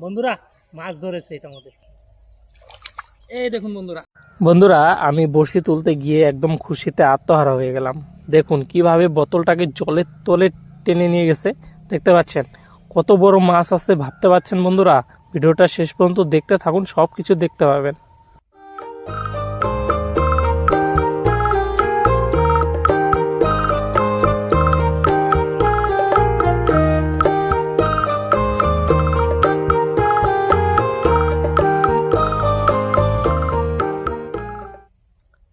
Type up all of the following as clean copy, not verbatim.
বন্ধুরা মাছ ধরেছে এটার মধ্যে। এই দেখুন বন্ধুরা আমি বড়শি তুলতে গিয়ে একদম খুশিতে আত্মহারা হয়ে গেলাম। দেখুন কিভাবে বোতলটাকে জলের তলে টেনে নিয়ে গেছে, দেখতে পাচ্ছেন কত বড় মাছ আছে ভাবতে পারছেন বন্ধুরা। ভিডিওটা শেষ পর্যন্ত দেখতে থাকুন, সব কিছু দেখতে পাবেন।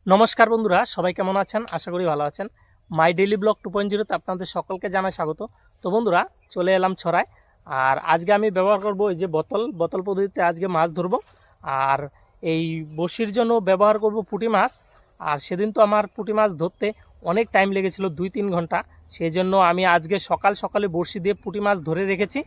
নমস্কার বন্ধুরা, সবাই কেমন আছেন? আশা করি ভালো আছেন। মাই ডেইলি ব্লগ 2.0 তে আপনাদের সকলকে জানাই স্বাগত। তো বন্ধুরা চলে এলাম ছড়ায়, আর আজকে আমি ব্যবহার করব এই যে বোতল পদ্ধতিতে আজকে মাছ ধরবো। আর এই বড়শির জন্য ব্যবহার করব পুঁটি মাছ। আর সেদিন তো আমার পুঁটি মাছ ধরতে অনেক টাইম লেগেছিল, 2-3 ঘন্টা। সেই জন্য আমি আজকে সকালে বড়শি দিয়ে পুঁটি মাছ ধরে রেখেছি,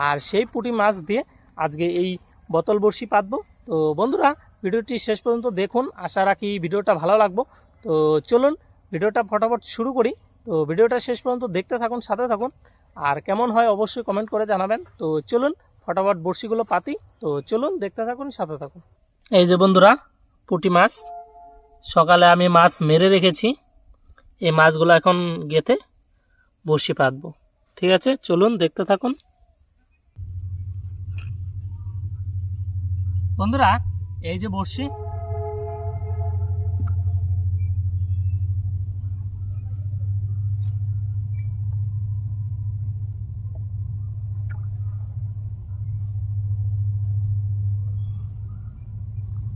আর সেই পুঁটি মাছ দিয়ে আজকে এই বোতল বড়শি পাতবো। তো বন্ধুরা ভিডিওটি শেষ পর্যন্ত দেখুন, আশা রাখি ভিডিওটা ভালো লাগবে। তো চলুন ভিডিওটা ফটাফট শুরু করি। তো ভিডিওটা শেষ পর্যন্ত দেখতে থাকুন, সাথে থাকুন, আর কেমন হয় অবশ্যই কমেন্ট করে জানাবেন। তো চলুন ফটাফট বড়শিগুলো পাতি। তো চলুন দেখতে থাকুন, সাথে থাকুন। এই যে বন্ধুরা পুঁটি মাছ, সকালে আমি মাছ মেরে রেখেছি। এই মাছগুলো এখন গেঁথে বড়শি পাতবো। ঠিক আছে, চলুন দেখতে থাকুন বন্ধুরা। এই যে বড়শি,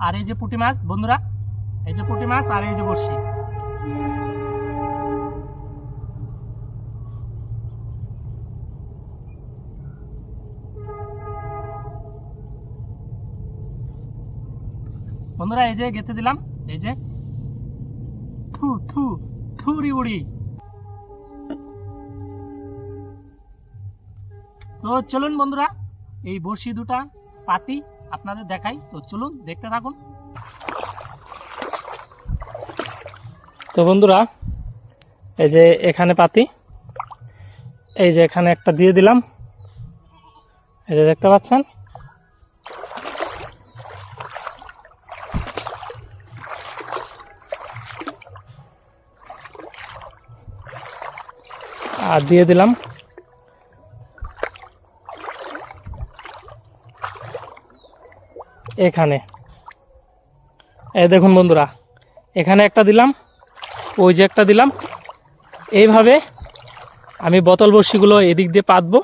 আর এই যে পুঁটি মাছ বন্ধুরা, এই যে পুঁটি মাছ আর এই যে বড়শি। বন্ধুরা এই যে গেঁথে দিলাম, এই যে থুরি উড়ি। তো চলুন বন্ধুরা এই বড়শি দুটা পাতি আপনাদের দেখাই। তো চলুন দেখতে থাকুন। তো বন্ধুরা এই যে এখানে পাতি, এই যে এখানে একটা দিয়ে দিলাম, এই যে দেখতে পাচ্ছেন। আর দিয়ে দিলাম এখানে। এই দেখুন বন্ধুরা, এখানে একটা দিলাম, ওই যে একটা দিলাম। এইভাবে আমি বোতল বড়শিগুলো এদিক দিয়ে পাতবো।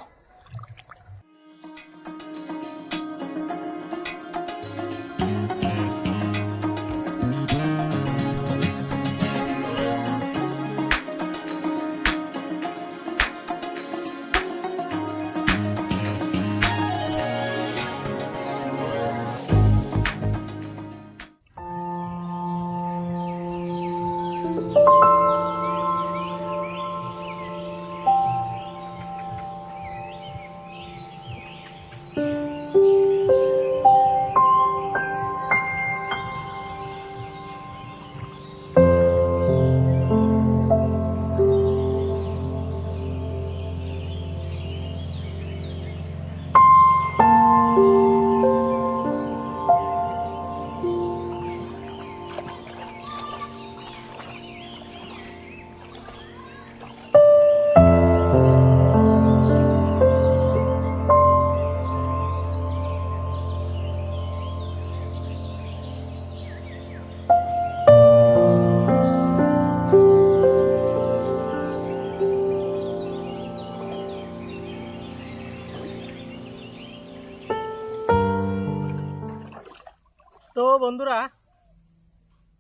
তো বন্ধুরা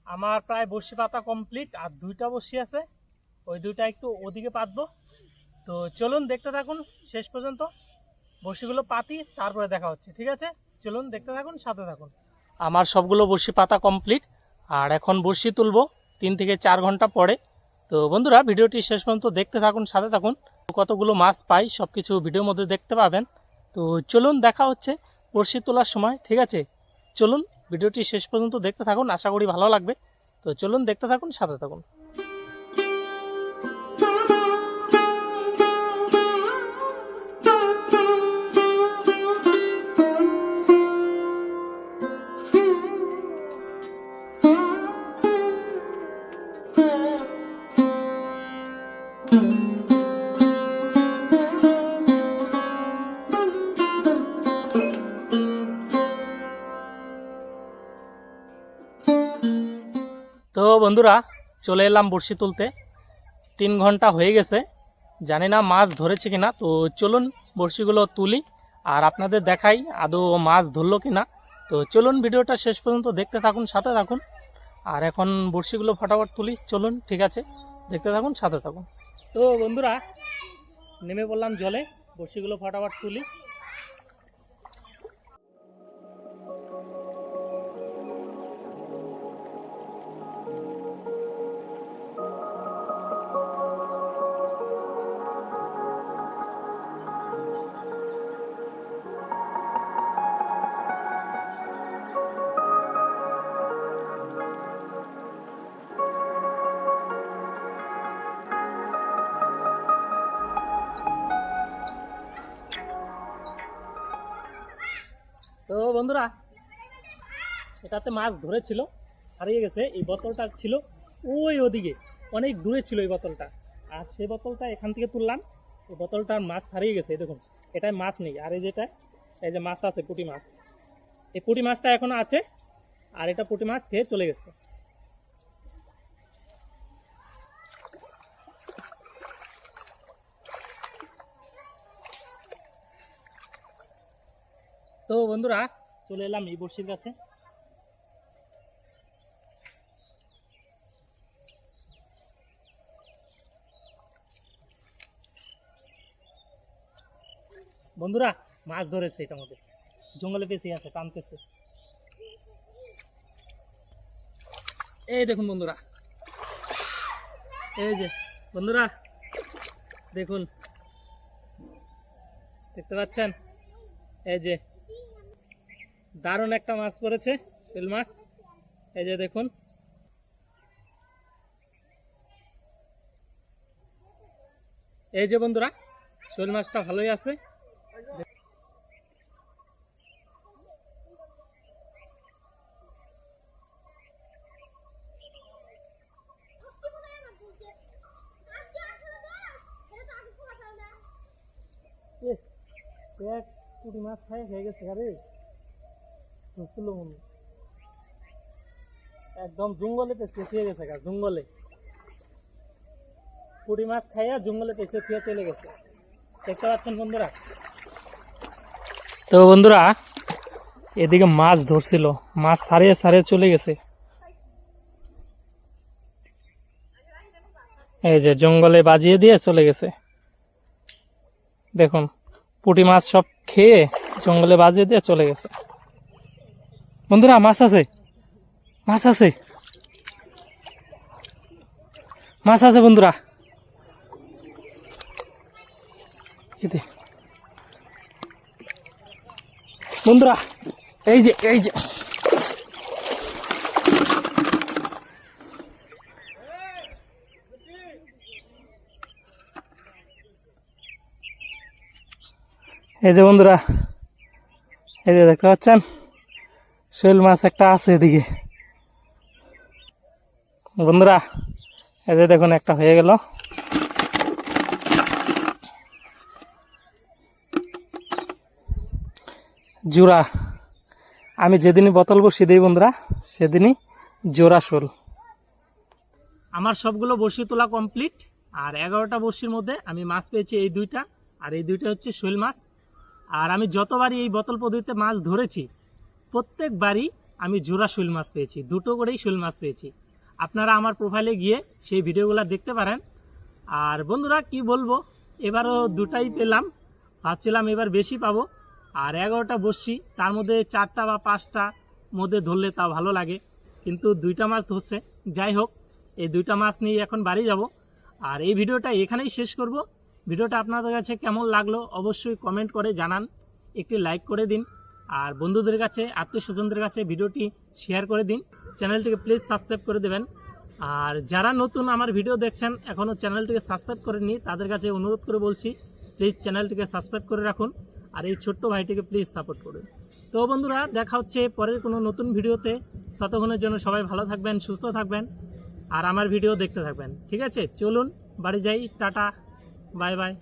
আমার প্রায় বড়শি পাতা কমপ্লিট, আর দুইটা বড়শি আছে, ওই দুইটা একটু ওদিকে পাতবো। তো চলুন দেখতে থাকুন শেষ পর্যন্ত। বড়শিগুলো পাতি তারপরে দেখা হচ্ছে, ঠিক আছে? চলুন দেখতে থাকুন, সাথে থাকুন। আমার সবগুলো বড়শি পাতা কমপ্লিট, আর এখন বড়শি তুলবো 3 থেকে 4 ঘন্টা পরে। তো বন্ধুরা ভিডিওটি শেষ পর্যন্ত দেখতে থাকুন, সাথে থাকুন। কতগুলো মাছ পাই সব কিছু ভিডিওর মধ্যে দেখতে পাবেন। তো চলুন দেখা হচ্ছে বড়শি তোলার সময়, ঠিক আছে? চলুন ভিডিওটি শেষ পর্যন্ত দেখতে থাকুন, আশা করি ভালো লাগবে। তো চলুন দেখতে থাকুন, সাথে থাকুন। বন্ধুরা চলে এলাম বড়শি তুলতে। 3 ঘন্টা হয়ে গেছে, জানি না মাছ ধরেছে কিনা। তো চলুন বড়শিগুলো তুলি আর আপনাদের দেখাই আদৌ মাছ ধরলো কিনা। তো চলুন ভিডিওটা শেষ পর্যন্ত দেখতে থাকুন, সাথে থাকুন। আর এখন বড়শিগুলো ফটাফট তুলি, চলুন ঠিক আছে, দেখতে থাকুন, সাথে থাকুন। তো বন্ধুরা নেমে পড়লাম জলে, বড়শিগুলো ফটাফট তুলি। তো বন্ধুরা এটাতে মাছ ধরেছিল, হারিয়ে গেছে। এই বোতলটা ছিল ওই ওদিকে, অনেক দূরে ছিল এই বোতলটা। আর সেই বোতলটা এখান থেকে তুললাম, এই বোতলটার মাছ হারিয়ে গেছে। এই দেখুন, এটায় মাছ নেই। আর এই যেটা, এই যে মাছ আছে, পুঁটি মাছ, এই পুঁটি মাছটা এখনো আছে। আর এটা পুঁটি মাছ খেয়ে চলে গেছে। তো বন্ধুরা চলে এলাম এই বড়শির কাছে। বন্ধুরা মাছ ধরেছে, এটার মধ্যে জঙ্গলে পেঁচিয়ে আছে, টানতেছে। এই দেখুন বন্ধুরা, এই যে বন্ধুরা দেখুন, দেখতে পাচ্ছেন? এই যে দারুণ একটা মাছ পড়েছে, শোল মাছ। এই যে দেখুন, এই যে বন্ধুরা শোল মাছটা ভালোই আছে। পুঁটি মাছ খেয়ে গেছে, আরে একদম জঙ্গলে পেঁচিয়ে গেছে, জঙ্গলে পুঁটি মাছ খাইয়া জঙ্গলে পেঁচিয়ে চলে গেছে, দেখতে পাচ্ছেন বন্ধুরা। তো বন্ধুরা এদিকে মাছ ধরছিল, মাছ সারিয়ে সারিয়ে চলে গেছে। এই যে জঙ্গলে বাজিয়ে দিয়ে চলে গেছে, দেখুন পুঁটি মাছ সব খেয়ে জঙ্গলে বাজিয়ে দিয়ে চলে গেছে। বন্ধুরা মাছ আছে, মাছ আছে, মাছ আছে বন্ধুরা। বন্ধুরা এই যে, এই যে এই যে বন্ধুরা, এই যে দেখতে পাচ্ছেন শোল মাছ একটা আছে এদিকে। বন্ধুরা এই যে দেখুন, একটা হয়ে গেল। জোড়া, আমি যেদিনই বোতল বসি দিই বন্ধুরা, সেদিনই জোড়া শোল। আমার সবগুলো বড়শি তোলা কমপ্লিট। আর 11টা বড়শির মধ্যে আমি মাছ পেয়েছি এই 2টা, আর এই 2টা হচ্ছে শোল মাছ। আর আমি যতবারই এই বোতল পদ্ধতিতে মাছ ধরেছি, প্রত্যেকবারই আমি জোড়া শোল মাছ পেয়েছি, 2টো করেই শোল মাছ পেয়েছি। আপনারা আমার প্রোফাইলে গিয়ে সেই ভিডিওগুলো দেখতে পারেন। আর বন্ধুরা কি বলবো, এবারও 2টাই পেলাম, ভাবছিলাম এবার বেশি পাবো। আর 11টা বড়শি, তার মধ্যে 4টা বা 5টা মধ্যে ধরলে তা ভালো লাগে, কিন্তু 2টা মাছ ধরছে। যাই হোক, এই 2টা মাছ নিয়ে এখন বাড়ি যাব। আর এই ভিডিওটা এখানেই শেষ করব। ভিডিওটা আপনাদের কাছে কেমন লাগলো অবশ্যই কমেন্ট করে জানান, একটি লাইক করে দিন। আর বন্ধুদের কাছে, আত্মীয় স্বজনদের কাছে ভিডিওটি শেয়ার করে দিন। চ্যানেলটিকে প্লিজ সাবস্ক্রাইব করে দেবেন। আর যারা নতুন আমার ভিডিও দেখছেন, এখনও চ্যানেলটিকে সাবস্ক্রাইব করেননি, তাদের কাছে অনুরোধ করে বলছি, প্লিজ চ্যানেলটিকে সাবস্ক্রাইব করে রাখুন। আর এই ছোট্ট ভাইটিকে প্লিজ সাপোর্ট করুন। তো বন্ধুরা দেখা হচ্ছে পরের কোনো নতুন ভিডিওতে। ততক্ষণের জন্য সবাই ভালো থাকবেন, সুস্থ থাকবেন, আর আমার ভিডিও দেখতে থাকবেন। ঠিক আছে, চলুন বাড়ি যাই, টাটা, বাই বাই।